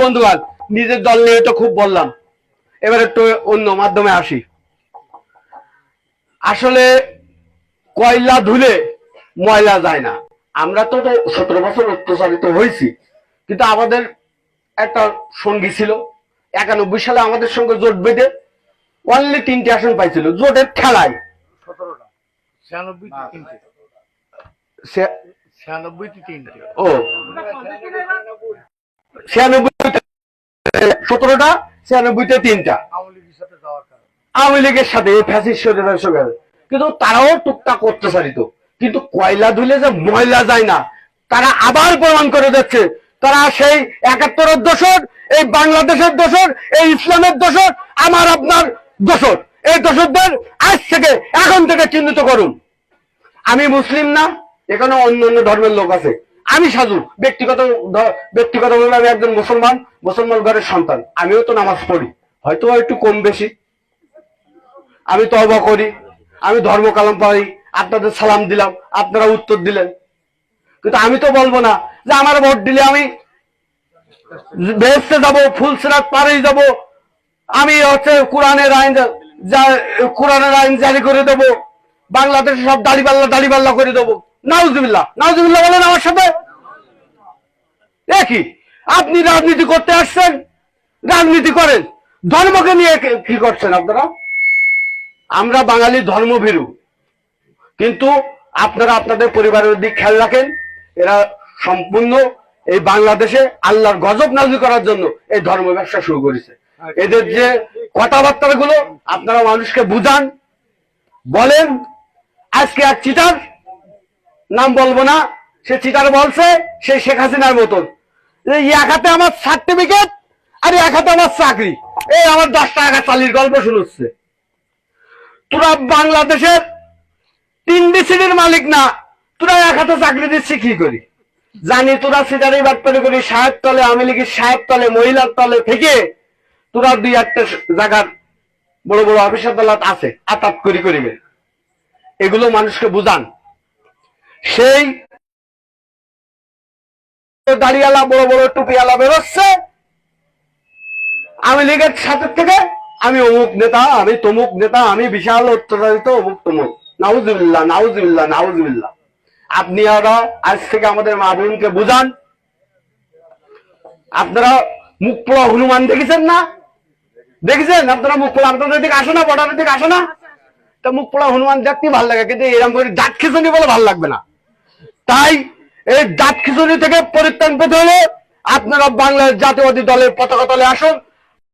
বন্ধুগণ, নিজের দল নিয়ে তো খুব বললাম, এবার একটু অন্য মাধ্যমে আসি। আসলে কয়লা ধুলে ময়লা যায় না। আমরা তো 17 বছর অত্যাচারিত হয়েছি, কিন্তু আমাদের একটা সঙ্গী ছিল 91 সালে আমাদের সঙ্গে জোট বেঁধে অনলি 3টে আসন পাইছিল জোটের ঠেলায়। 17টা 17টা 96তে 3টা আওয়ামী লীগের সাথে কিন্তু তারাও টুকটাক অত্যাচারিত। কিন্তু কয়লা ধুলে যে ময়লা যায় না তারা আবার প্রমাণ করে যাচ্ছে। তারা সেই 71-এর দোষর, এই বাংলাদেশের দোষর, এই ইসলামের দোষর, আমার আপনার দোষর। এই দোষরদের আজ থেকে এখন থেকে চিহ্নিত করুন। আমি মুসলিম না, এখানে অন্য অন্য ধর্মের লোক আছে। আমি সাধু, ব্যক্তিগতভাবে আমি একজন মুসলমান ঘরের সন্তান। আমিও তো নামাজ পড়ি, হয়তো একটু কম বেশি। আমি তওবা করি, আমি ধর্ম কালাম পড়ি, আপনাদের সালাম দিলাম, আপনারা উত্তর দিলেন। কিন্তু আমি তো বলবো না যে আমার ভোট দিলে আমি বেহেশতে যাব, ফুলসিরাত পারেই যাব, আমি কোরআনের আইন জারি করে দেবো, বাংলাদেশে সব দাড়িপাল্লা করে দেবো। নাউজুবিল্লাহ বলেন আমার সাথে। একই আপনি রাজনীতি করতে আসছেন, রাজনীতি করেন, ধর্মকে নিয়ে কি করছেন আপনারা? আমরা বাঙালি ধর্মভীরু, কিন্তু আপনারা আপনাদের পরিবারের দিক খেয়াল রাখেন। এরা সম্পূর্ণ এই বাংলাদেশে আল্লাহর গজব নাযিল করার জন্য এই ধর্ম ব্যবসা শুরু করেছে। এদের যে কথাবার্তা গুলো আপনারা মানুষকে বুঝান, বলেন। আজকে এক চিটার, নাম বলবো না, সে চিটার বলছে সেই শেখ হাসিনার মতন, এক হাতে আমার সার্টিফিকেট আর এক হাতে আমার চাকরি, এই আমার 10 টাকা চালির গল্প শুনছে। তোরা বাংলাদেশের 3 ডিসিডির মালিক না, তোরা এক হাতে চাকরি দিচ্ছি কি করি? জানি তোরা সিটারি বাটপারি করি, সাহেব তলে, আওয়ামী লীগের সাহেব তলে, মহিলার তলে থেকে তোরা 2-1টা জায়গার বড় বড় অফিস আদালত আছে, আতাত করিবে। এগুলো মানুষকে বুঝান। সেই দাড়িওয়ালা বড় বড় টুপিওয়ালা বেরোচ্ছে আওয়ামী লীগের সাথে থেকে, আমি অমুক নেতা, আমি তমুক নেতা, আমি বিশাল অত্যাচারিত অমুক তমুক। নাউজুবিল্লাহ। আপনি আজ থেকে আমাদের মা বোনকে বুঝান। আপনারা মুখ পোড়া হনুমান দেখেছেন না? দেখেছেন আপনারা মুখ পোড়া? আপনাদের দিকে আসে না, বর্ডারের দিকে আসে না? তা মুখ পোড়া হনুমান দেখতে ভালো লাগে, কিন্তু এরকম করে দাঁত খিচুনি বলে ভালো লাগবে না। তাই এই দাঁত খিচুনি থেকে পরিত্রাণ পেতে হলে আপনারা বাংলাদেশ জাতীয়বাদী দলের পতাকা তলে আসুন।